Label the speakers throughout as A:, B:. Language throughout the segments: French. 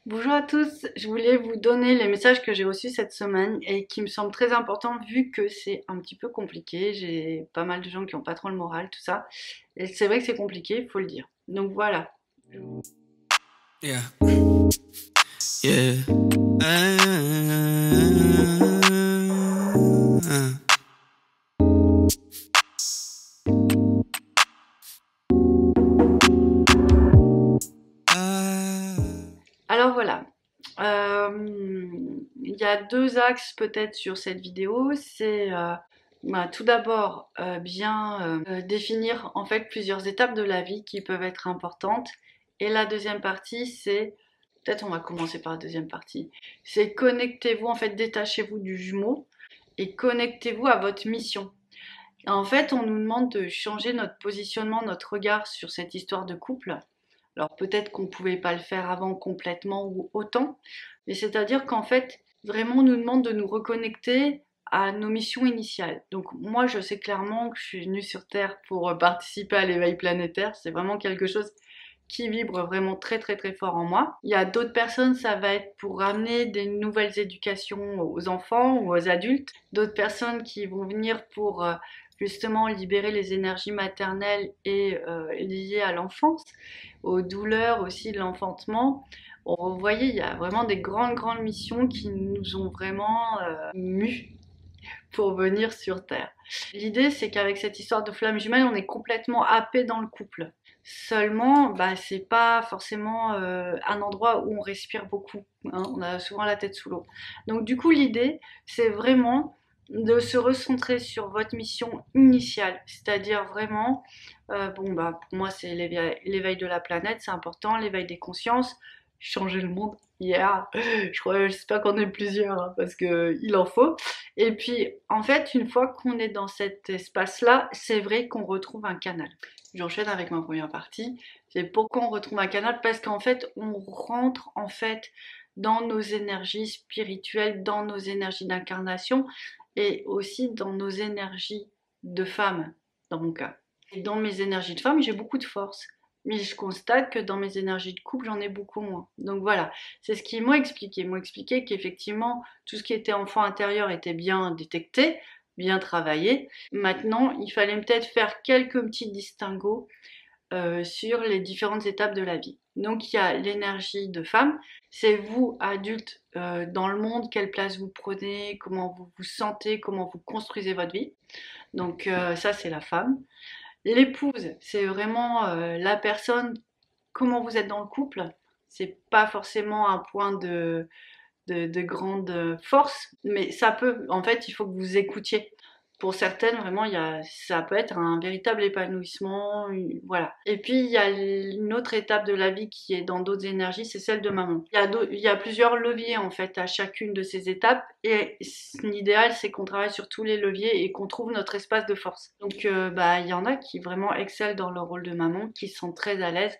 A: Bonjour à tous, je voulais vous donner les messages que j'ai reçus cette semaine et qui me semblent très importants vu que c'est un petit peu compliqué. J'ai pas mal de gens qui ont pas trop le moral, tout ça. Et c'est vrai que c'est compliqué, il faut le dire. Donc voilà.
B: Yeah, yeah.
A: Alors voilà. Il y a deux axes peut-être sur cette vidéo. C'est tout d'abord bien définir en fait plusieurs étapes de la vie qui peuvent être importantes. Et la deuxième partie, c'est peut-être on va commencer par la deuxième partie. C'est connectez-vous, en fait, détachez-vous du jumeau et connectez-vous à votre mission. En fait, on nous demande de changer notre positionnement, notre regard sur cette histoire de couple. Alors peut-être qu'on ne pouvait pas le faire avant complètement ou autant, mais c'est-à-dire qu'en fait, vraiment, on nous demande de nous reconnecter à nos missions initiales. Donc moi, je sais clairement que je suis venue sur Terre pour participer à l'éveil planétaire. C'est vraiment quelque chose qui vibre vraiment très très très fort en moi. Il y a d'autres personnes, ça va être pour ramener des nouvelles éducations aux enfants ou aux adultes. D'autres personnes qui vont venir pour justement libérer les énergies maternelles et liées à l'enfance, aux douleurs aussi de l'enfantement. Bon, vous voyez, il y a vraiment des grandes missions qui nous ont vraiment mus pour venir sur Terre. L'idée, c'est qu'avec cette histoire de flamme jumelle, on est complètement happé dans le couple. Seulement, c'est pas forcément un endroit où on respire beaucoup, hein. On a souvent la tête sous l'eau. Donc du coup, l'idée, c'est vraiment de se recentrer sur votre mission initiale, c'est-à-dire vraiment, pour moi, c'est l'éveil de la planète, c'est important, l'éveil des consciences, changer le monde. Yeah, j'espère qu'on est plusieurs hein, parce que il en faut. Et puis, en fait, une fois qu'on est dans cet espace-là, c'est vrai qu'on retrouve un canal. J'enchaîne avec ma première partie. C'est pourquoi on retrouve un canal parce qu'en fait, on rentre en fait dans nos énergies spirituelles, dans nos énergies d'incarnation et aussi dans nos énergies de femme, dans mon cas. Et dans mes énergies de femme, j'ai beaucoup de force. Mais je constate que dans mes énergies de couple, j'en ai beaucoup moins. Donc voilà, c'est ce qu'ils m'ont expliqué. Ils m'ont expliqué qu'effectivement, tout ce qui était enfant intérieur était bien détecté, bien travaillé. Maintenant, il fallait peut-être faire quelques petits distinguos sur les différentes étapes de la vie. Donc il y a l'énergie de femme, c'est vous, adulte, dans le monde, quelle place vous prenez, comment vous vous sentez, comment vous construisez votre vie. Donc ça, c'est la femme. L'épouse, c'est vraiment la personne, comment vous êtes dans le couple. C'est pas forcément un point de grande force, mais ça peut, en fait, il faut que vous écoutiez. Pour certaines, vraiment, ça peut être un véritable épanouissement, voilà. Et puis, il y a une autre étape de la vie qui est dans d'autres énergies, c'est celle de maman. Il y a plusieurs leviers, en fait, à chacune de ces étapes, et l'idéal, c'est qu'on travaille sur tous les leviers et qu'on trouve notre espace de force. Donc, il y en a qui vraiment excellent dans leur rôle de maman, qui sont très à l'aise,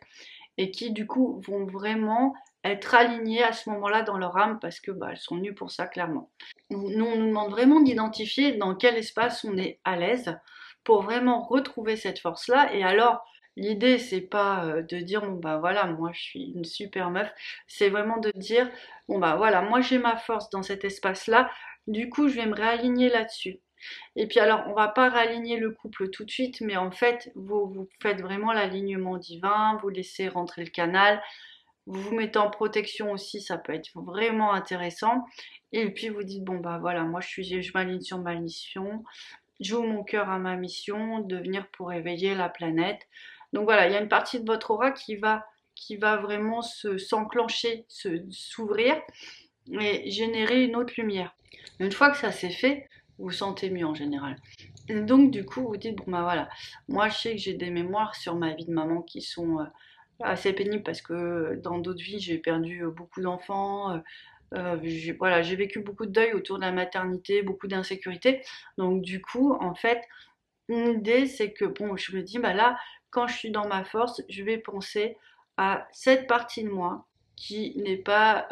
A: et qui du coup vont vraiment être alignées à ce moment-là dans leur âme parce que elles sont venues pour ça clairement. Nous, on nous demande vraiment d'identifier dans quel espace on est à l'aise pour vraiment retrouver cette force-là. Et alors, l'idée, c'est pas de dire voilà, moi je suis une super meuf, c'est vraiment de dire voilà, moi j'ai ma force dans cet espace-là, du coup je vais me réaligner là-dessus. Et puis alors, on va pas réaligner le couple tout de suite, mais en fait, vous faites vraiment l'alignement divin, vous laissez rentrer le canal, vous vous mettez en protection aussi, ça peut être vraiment intéressant. Et puis vous dites, voilà, moi je m'aligne sur ma mission, j'ouvre mon cœur à ma mission de venir pour éveiller la planète. Donc voilà, il y a une partie de votre aura qui va vraiment s'enclencher, s'ouvrir et générer une autre lumière. Une fois que ça s'est fait, vous vous sentez mieux en général. Et donc du coup, vous dites, voilà, moi je sais que j'ai des mémoires sur ma vie de maman qui sont assez pénibles parce que dans d'autres vies, j'ai perdu beaucoup d'enfants. J'ai vécu beaucoup de deuil autour de la maternité, beaucoup d'insécurité. Donc du coup, en fait, une idée, c'est que je me dis, là, quand je suis dans ma force, je vais penser à cette partie de moi qui n'est pas,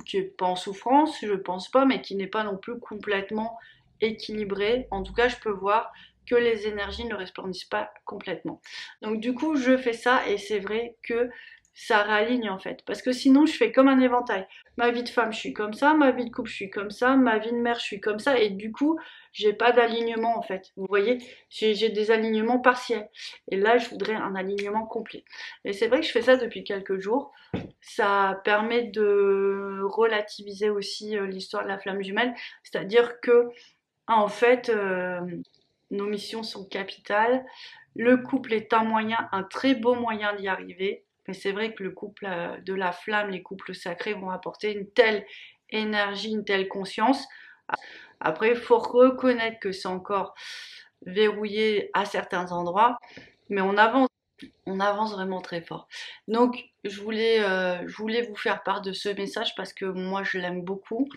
A: qui est pas en souffrance, je pense pas, mais qui n'est pas non plus complètement équilibrée. En tout cas, je peux voir que les énergies ne resplendissent pas complètement. Donc du coup, je fais ça et c'est vrai que ça réaligne en fait. Parce que sinon, je fais comme un éventail. Ma vie de femme, je suis comme ça, ma vie de couple, je suis comme ça, ma vie de mère, je suis comme ça, et du coup, j'ai pas d'alignement en fait. Vous voyez, j'ai des alignements partiels. Et là, je voudrais un alignement complet. Et c'est vrai que je fais ça depuis quelques jours. Ça permet de relativiser aussi l'histoire de la flamme jumelle, c'est-à-dire que en fait, nos missions sont capitales. Le couple est un moyen, un très beau moyen d'y arriver. Mais c'est vrai que le couple de la flamme, les couples sacrés vont apporter une telle énergie, une telle conscience. Après, il faut reconnaître que c'est encore verrouillé à certains endroits, mais on avance vraiment très fort. Donc, je voulais vous faire part de ce message parce que moi, je l'aime beaucoup.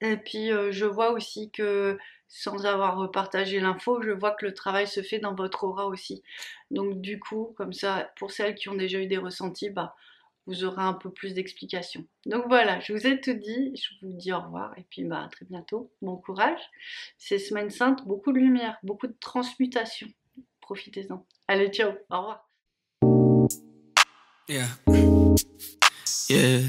A: Et puis je vois aussi que sans avoir partagé l'info, je vois que le travail se fait dans votre aura aussi. Donc du coup, comme ça, pour celles qui ont déjà eu des ressentis, bah, vous aurez un peu plus d'explications. Donc voilà, je vous ai tout dit, je vous dis au revoir et puis bah, à très bientôt. Bon courage. C'est semaine sainte, beaucoup de lumière, beaucoup de transmutation. Profitez-en. Allez, ciao, au revoir.
B: Yeah. Yeah.